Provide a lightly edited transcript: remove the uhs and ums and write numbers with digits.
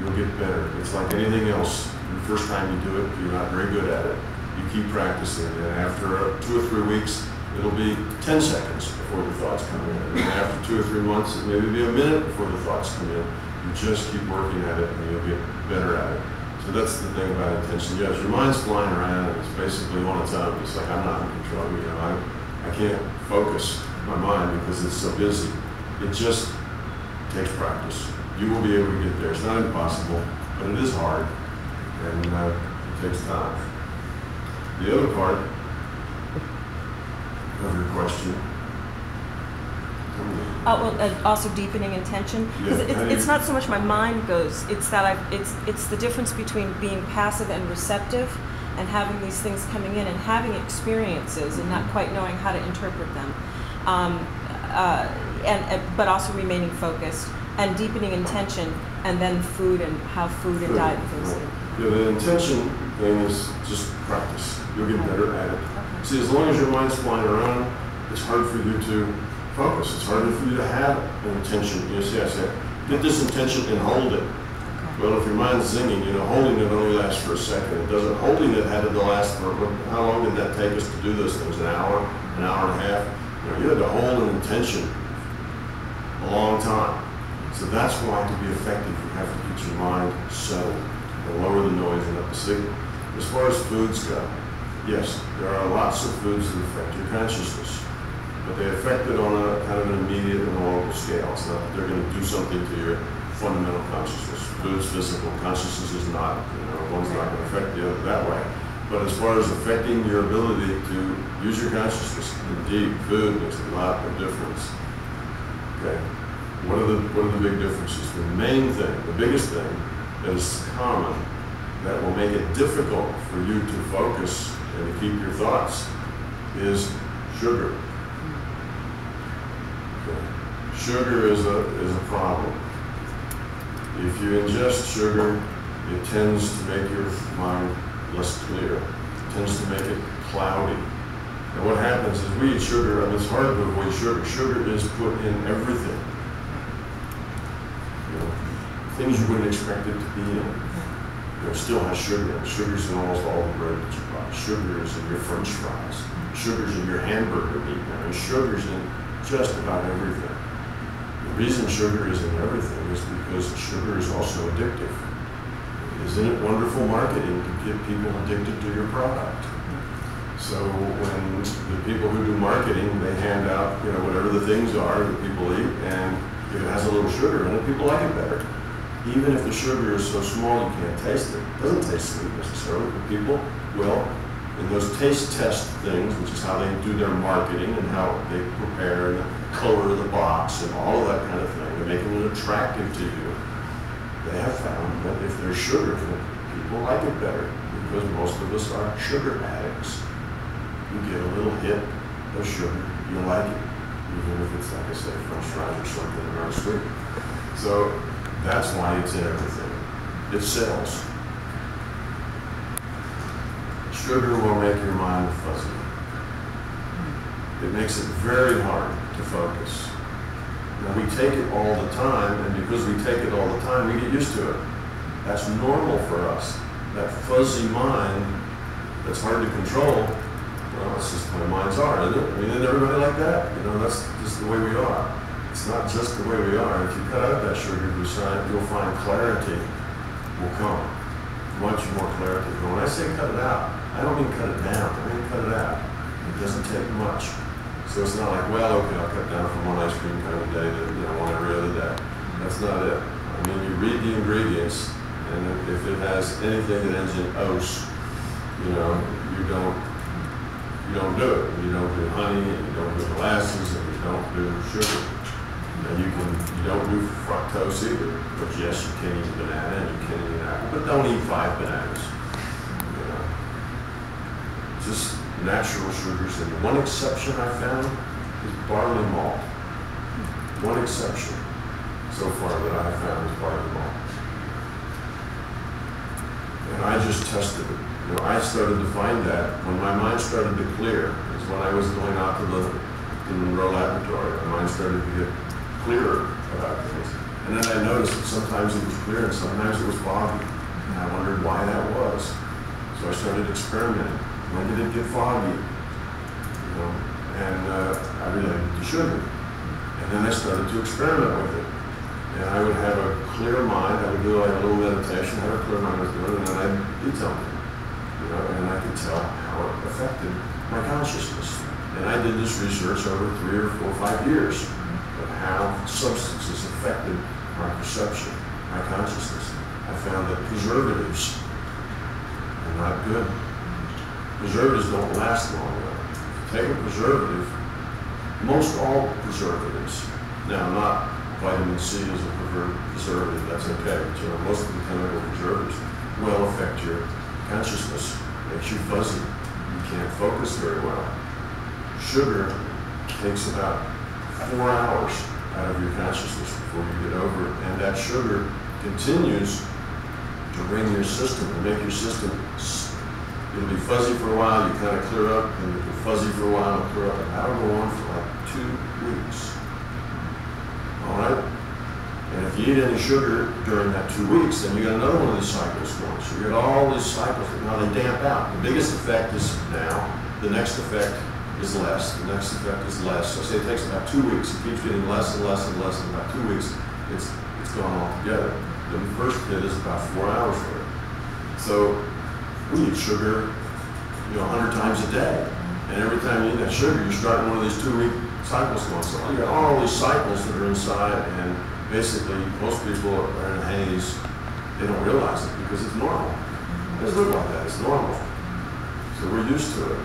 you'll get better. It's like anything else. The first time you do it, you're not very good at it. You keep practicing, and after 2 or 3 weeks, it'll be 10 seconds before the thoughts come in. And after 2 or 3 months, it maybe be a minute before the thoughts come in. You just keep working at it, and you'll get better at it. So that's the thing about intention. Yes, your mind's flying around, and it's basically on its own. It's like, I'm not in control. I can't focus my mind because it's so busy. It just takes practice. You will be able to get there. It's not impossible, but it is hard, and it takes time. The other part of your question. Also deepening intention, because it's not so much my mind goes. It's that it's the difference between being passive and receptive, and having these things coming in and having experiences and not quite knowing how to interpret them, but also remaining focused and deepening intention, and then food and how food and diet and things. Yeah, the intention thing is just practice. You'll get better at it. Okay. See, as long as your mind's flying around, it's hard for you to focus. It's harder for you to have an intention. You see, I said, get this intention and hold it. Okay. Well, if your mind's zinging, holding it only lasts for a second. It doesn't. Holding it had to last for, how long did that take us to do those things? An hour and a half? You had to hold an intention a long time. So that's why to be effective, you have to get your mind settled and lower the noise and up the signal. As far as foods go, yes, there are lots of foods that affect your consciousness, but they affect it on a kind of an immediate and a local scale. It's not that they're going to do something to your fundamental consciousness. Food's physical, consciousness is not. One's not going to affect the other that way. But as far as affecting your ability to use your consciousness, indeed, food makes a lot of difference. Okay. What are the big differences? The main thing, the biggest thing that is common that will make it difficult for you to focus and to keep your thoughts is sugar. Okay. Sugar is a problem. If you ingest sugar, it tends to make your mind less clear. It tends to make it cloudy. And what happens is we eat sugar, and it's hard to avoid sugar. Sugar is put in everything. Things you wouldn't expect it to be in. It still has sugar. Sugar's in almost all the bread that you buy. Sugar is in your French fries. Sugar's in your hamburger meat. Sugar's in just about everything. The reason sugar is in everything is because sugar is also addictive. Isn't it wonderful marketing to get people addicted to your product? So when the people who do marketing, they hand out whatever the things are that people eat, and if it has a little sugar in it, people like it better. Even if the sugar is so small you can't taste it. It doesn't taste sweet necessarily, but people will. In those taste test things, which is how they do their marketing and how they prepare and the color of the box and all of that kind of thing, to make it attractive to you, they have found that if there's sugar in it, people like it better, because most of us are sugar addicts. You get a little hit of sugar, you like it, even if it's, like I said, French fries or something that aren't sweet. So that's why it's in everything. It sells. Sugar will make your mind fuzzy. It makes it very hard to focus. Now we take it all the time, and because we take it all the time, we get used to it. That's normal for us. That fuzzy mind that's hard to control, well, that's just the way minds are, isn't it? Isn't everybody like that? That's just the way we are. It's not just the way we are. If you cut out that sugar, you'll find clarity will come. Much more clarity. But when I say cut it out, I don't mean cut it down. I mean cut it out. It doesn't take much. So it's not like, well, okay, I'll cut down from one ice cream cone a day to one every other day. That's not it. I mean, you read the ingredients, and if it has anything that ends in "ose," you don't do it. You don't do honey, and you don't do molasses, and you don't do sugar. And you don't do fructose either. But yes, you can eat a banana and you can eat an apple, but don't eat 5 bananas. Just natural sugars. And one exception I found is barley malt. One exception so far that I have found is barley malt. And I just tested it. I started to find that when my mind started to clear, is when I was going out to the Monroe laboratory. My mind started to get clearer about things. And then I noticed that sometimes it was clear and sometimes it was foggy. And I wondered why that was. So I started experimenting. When did it get foggy? You know, and I related to sugar. And then I started to experiment with it. And I would have a clear mind. I would do like a little meditation, have a clear mind I was doing, and then I'd eat something. You know, and I could tell how it affected my consciousness. And I did this research over 3 or 4 or 5 years of how substances affected my perception, my consciousness. I found that preservatives are not good. Preservatives don't last long enough. If you take a preservative, most all preservatives, now not vitamin C is a preservative, that's okay, but you know, most of the chemical preservatives will affect your consciousness, makes you fuzzy, you can't focus very well. Sugar takes about 4 hours out of your consciousness before you get over it, and that sugar continues to ring your system and make your system, it'll be fuzzy for a while, you kind of clear up, and it'll be fuzzy for a while, and clear up, and that'll go on for like 2 weeks. All right? And if you eat any sugar during that 2 weeks, then you got another one of these cycles going. So you got all these cycles, now they damp out. The biggest effect is now, the next effect is less, the next effect is less. So say it takes about 2 weeks, it keeps getting less and less and less, and about 2 weeks, it's gone altogether. The first hit is about 4 hours for it. So we eat sugar, you know, 100 times a day. And every time you eat that sugar, you're starting one of these 2-week cycles going. So you got all these cycles that are inside, and basically most people are in a haze. They don't realize it because it's normal. It's not like that, it's normal. So we're used to it.